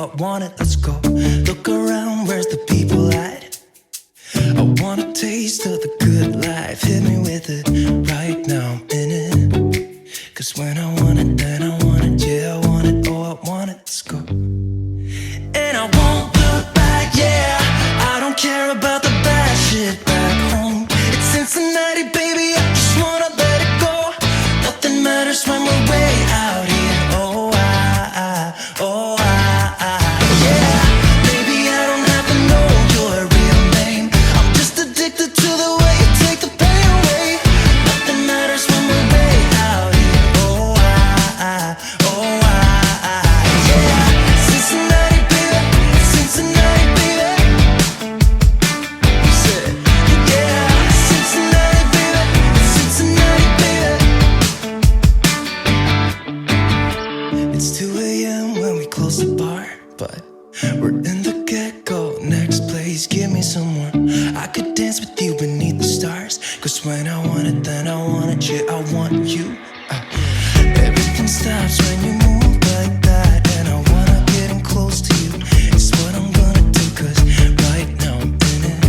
I want it, let's go. Look around, where's the people at? I want a taste of the good life. Hit me with it, right now I'm in it. Cause when I want it, then I want it. Yeah, I want it, oh I want it, let's go. And I won't look back, yeah. I don't care about the bad shit back home. It's Cincinnati, baby, I just wanna let it go. Nothing matters when we're way out here. Oh, yeah. Baby, I don't have to know your real name. I'm just addicted to the way you take the pain away. Nothing matters when we're way out here. Oh, yeah. Cincinnati, baby, Cincinnati, baby. Say, yeah, Cincinnati, baby, Cincinnati, baby. It's 2 a.m. when we close the bar, but we're in the get-go. Next place, give me some more. I could dance with you beneath the stars. Cause when I want it, then I want it. Yeah, I want you. Everything stops when you move like that. And I wanna get in close to you. It's what I'm gonna do. Cause right now I'm in it.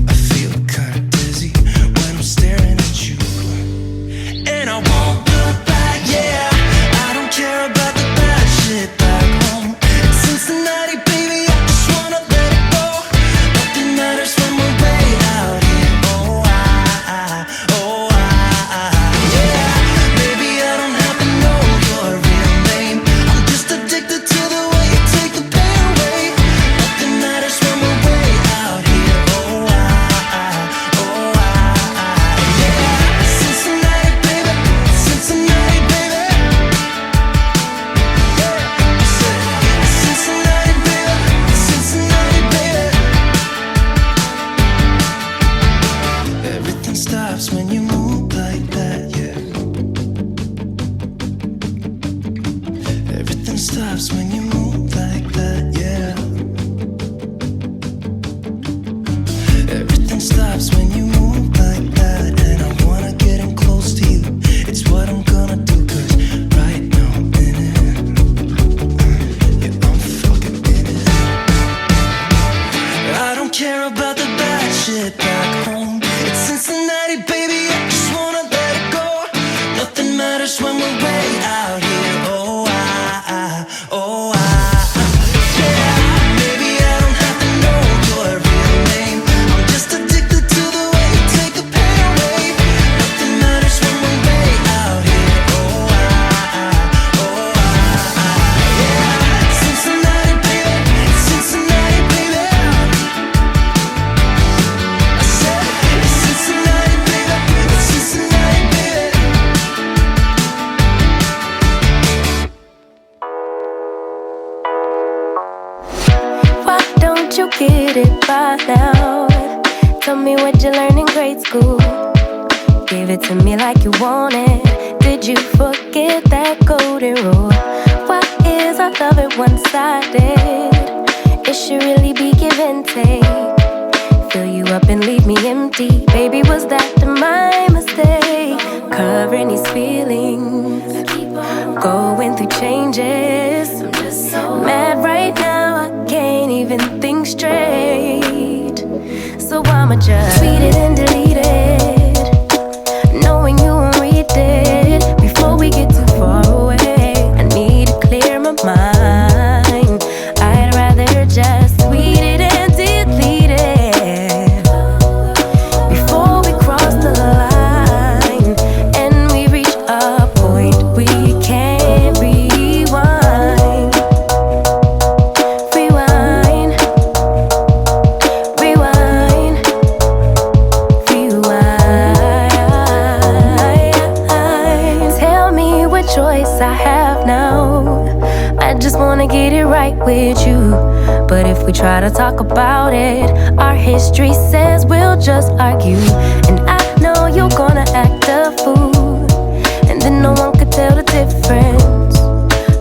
I feel kinda dizzy when I'm staring at you. And I won't look back, yeah. I don't care about the bad shit back home. It's Cincinnati, baby, I just wanna let it go. Nothing matters when we're way out here. Oh, yeah. Baby, I don't have to know your real name. I'm just addicted to the way you take the pain away. Nothing matters when we're way out here. Oh, yeah. Cincinnati, baby, Cincinnati, baby. Cincinnati, baby, Cincinnati, baby. Everything stops when you move like that, yeah. Everything stops when you move like that, yeah. Everything stops when you move like that. And I wanna get in close to you. It's what I'm gonna do. Cause right now I'm in it. Yeah, I'm fucking in it. I don't care about the bad shit back home. It's Cincinnati, baby, I just wanna let it go. Nothing matters when we're way out here. Yeah. Baby, I don't have to know your real name. I'm just addicted to the way you take the pain away. Nothing matters when we're way out here. Yeah. Cincinnati, baby, Cincinnati, baby. I said, Cincinnati, baby, Cincinnati, baby. Why don't you get it by now? Tell me what you learned in grade school. Give it to me like you want it. Did you forget that golden rule? Why is our love it one-sided? It should really be give and take. Fill you up and leave me empty. Baby, was that my mistake? Covering these feelings, going through changes. I'm just so mad right now, I can't even think straight. So I'ma just tweet it and delete it, knowing you won't read it before we get too far away. I need to clear my mind. I'd rather just tweet it and delete it before we cross the line and we reach a point we can't rewind. Rewind, rewind, rewind. Tell me what choice I have now. I just wanna get it right with you. But if we try to talk about it, our history says we'll just argue. And I know you're gonna act a fool, and then no one could tell the difference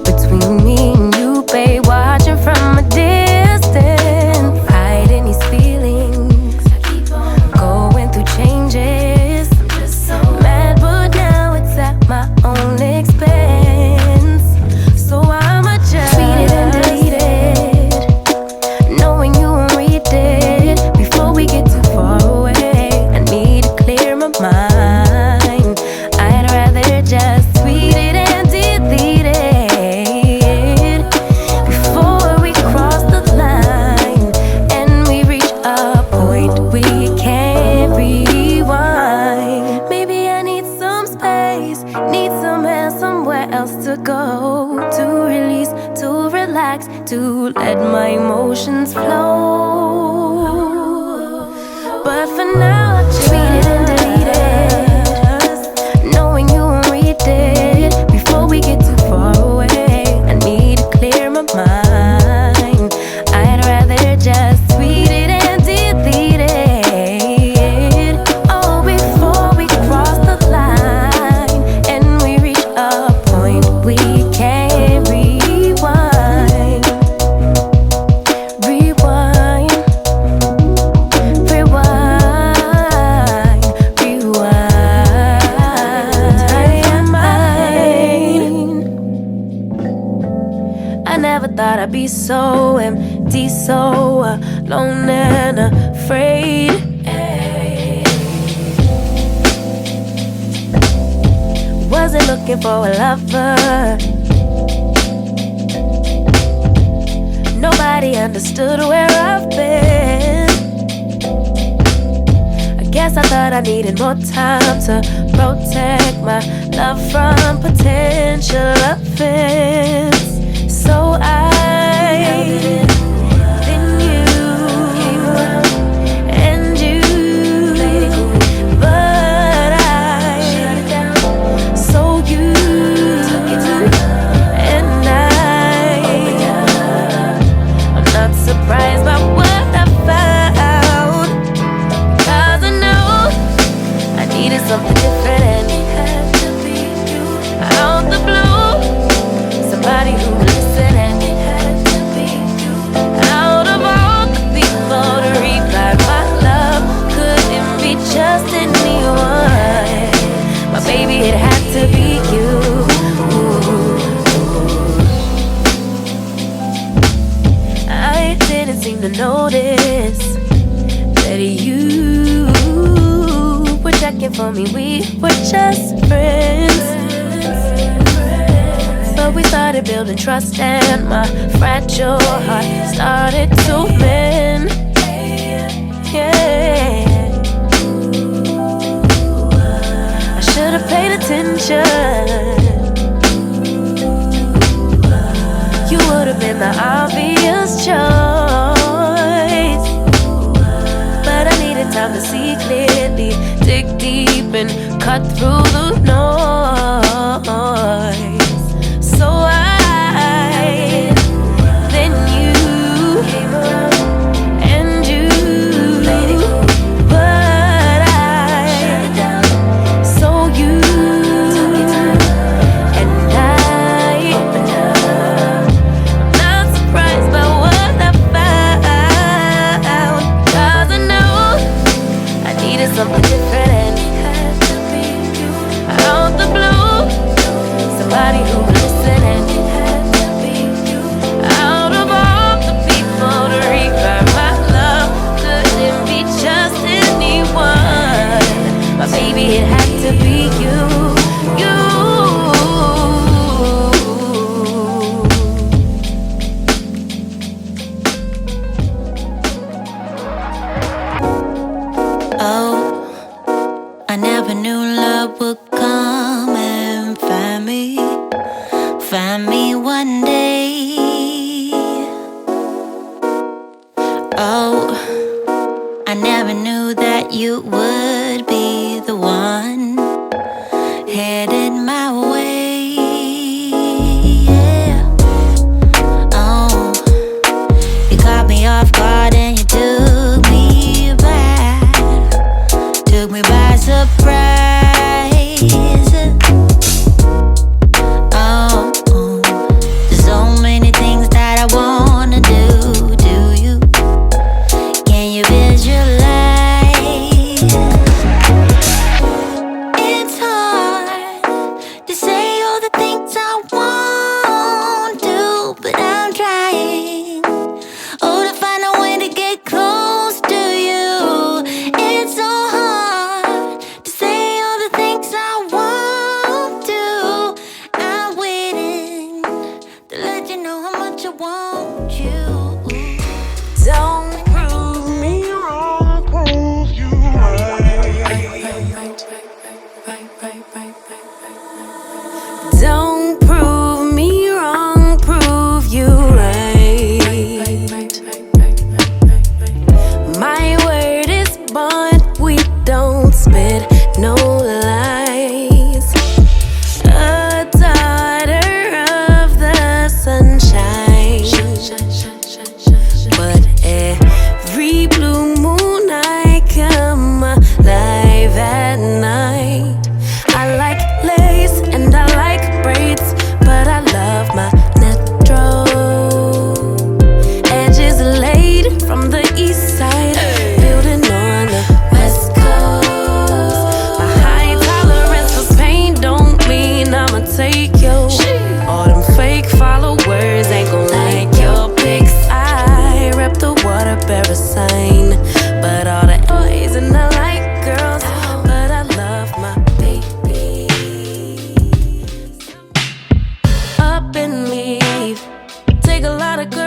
between me and you, babe. Watching from a distance, hiding these feelings, going through changes. I'm just so mad, but now it's at my own expense. So I'ma just tweet it relax, to let my emotions flow. But for now, I treat it and delete it, knowing you won't read it before we get too far away. I need to clear my mind. I'd rather just read it and delete it. Oh, before we cross the line and we reach a point we can't rewind. Rewind, rewind, rewind. I am mine. I never thought I'd be so empty, so alone and afraid. Wasn't looking for a lover. Nobody understood where I've been. I guess I thought I needed more time to protect my love from potential offense. So then you came around and you played it cool, but I shut it down. So you took it to and I'm not surprised by what I found, 'cause I know I needed something different and it had to be you. Out the blue, somebody who would listen and it had to be you. Out of all the people to reply my love, couldn't be just anyone. But baby, it had to be you. I didn't seem to notice that you were checking for me. We were just friends, but we started building trust and my fragile heart started to mend. Yeah, I should have paid attention. You would have been the obvious choice, but I needed time to see clearly, dig deep and cut through the noise. So then you came around and you played it cool, but I shut it down. So you took it to and I'm not surprised by what I found, 'cause I know I needed something different and it had to be you. Out the blue, somebody who would listen and it had to be you. Out of all the people to revive my love, couldn't be just anyone. But baby, it had to be you. You. Oh, I never knew love would come and find me one day. Oh, I never knew that you would be the one headed my way. Yeah. Oh, you caught me off guard and you took me by surprise. Oh, there's so many things that I wanna do. Do you? Can you visualize? It's hard to say all the things I won't do, but I'm trying. Oh, to find a way to get close to you. It's so hard to say all the things I won't do. I'm waiting to let you know how much I want you. Don't prove me wrong, prove you right. Don't prove me wrong, prove you right.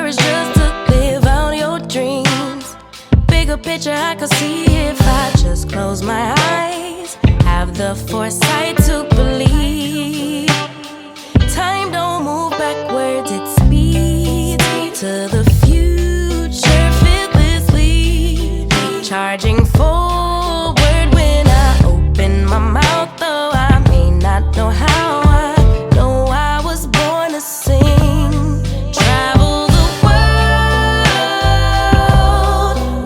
is just to live out your dreams. Bigger picture I could see if I just close my eyes. Have the foresight to believe. Time don't move backwards, it speeds me to the future fearlessly. Charging forward when I open my mouth, though I may not know how. I know I was born to sing. Travel the world,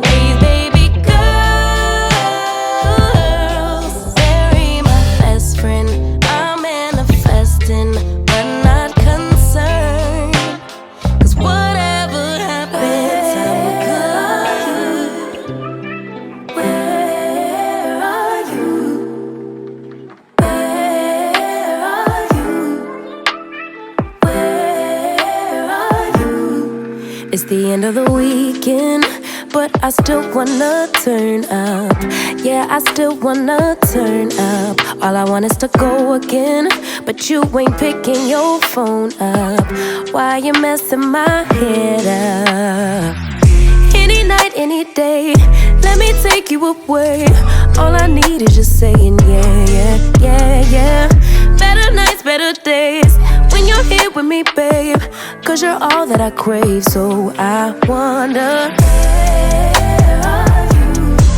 raise baby girls. Bury my best friend, I'm manifesting, but not concerned. 'Cause whatever happens, I'm good. Where are you? Where are you? Where are you? It's the end of the weekend, but I still wanna turn up. Yeah, I still wanna turn up. All I want is to go again, but you ain't picking your phone up. Why you messing my head up? Any night, any day, let me take you away. All I need is just saying yeah, yeah, yeah, yeah. Better nights, better days, when you're here with me, babe. 'Cause you're all that I crave, so I wonder, where are you?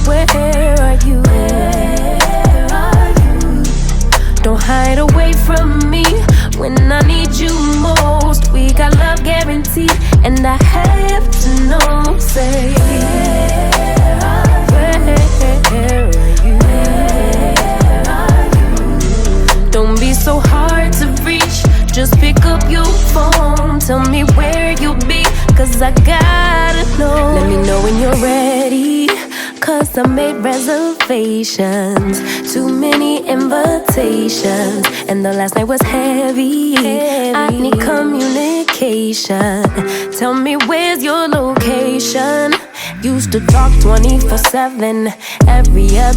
Where are you? Where are you? Don't hide away from me when I need you most. We got love guaranteed, and I have to know, say, where are you? Where are you? Don't be so hard to reach, just pick up your phone. Tell me where you'll be, 'cause I gotta know. Let me know when you're ready, 'cause I made reservations. Too many invitations, and the last night was heavy. I need communication. Tell me where's your location. Used to talk 24/7 every other